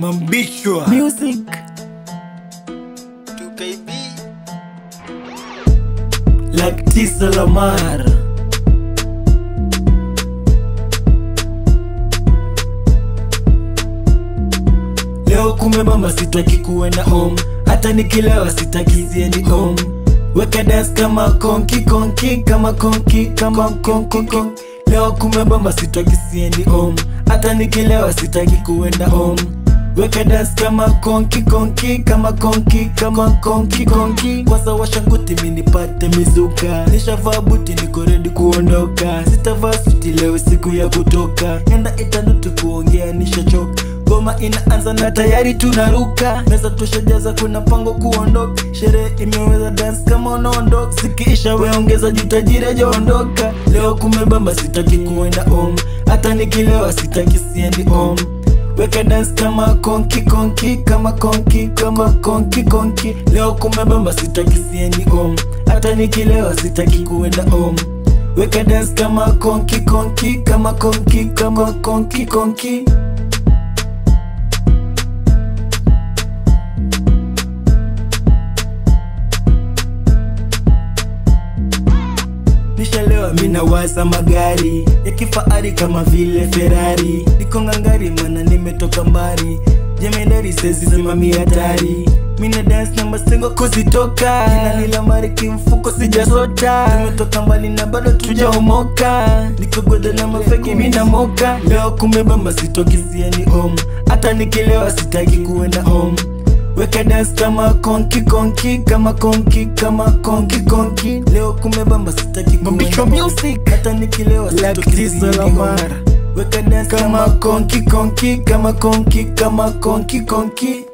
Mambichwa Music 2KB Lactisa Lamar. Leo kumebamba sitaki kuenda home, hata nikilewa sitaki siendi home. Weka dance kama konki konki, kama konki kama konki konki. Leo kumebamba sitaki siendi home, hata nikilewa sitaki kuenda home. Weka dance kama konki konki, kama konki kama konki konki. Kwanza washa nguti mimi nipate mizuka, nishavaa buti niko ready kuondoka. Sitavaa suti leo siku ya kutoka, enda itanutu kuongea nishachoka. Goma inaanza na tayari tunaruka, meza tushajaza kuna pango kuondoka. Sherehe imeweza dance kama unaondoka, sikiisha weongeza jitajire jaondoka. Leo kumebamba sitaki kuenda home, hata nikilewa sitaki siendi home. Weka dance kama konki konki, kama konki kama konki konki. Leo kumebamba sitaki siendi home, hata nikilewa sitaki kuenda home. Weka dance kama konki konki, kama konki kama konki konki. Nishalewa mina waza magari ya kifahari kama vile Ferrari. Niko ngangari mana nimetoka mbali, jemedari sezi simami hatari. Mina dance na masengo kuzitoka, jina nila mari kimfuko sijasota. Tumetoka mbali na bado tujaomoka, niko goda na mafeki mina moka. Leo kumebamba sitoki siendi home, hata nikilewa sitaki kuenda home. Weka dance kama konki konki, kama konki kama konki konki. Leo kumebamba sitaki kuenda music, hata nikilewa sitoki siendi home. Weka dance kama konki konki, kama konki kama konki konki.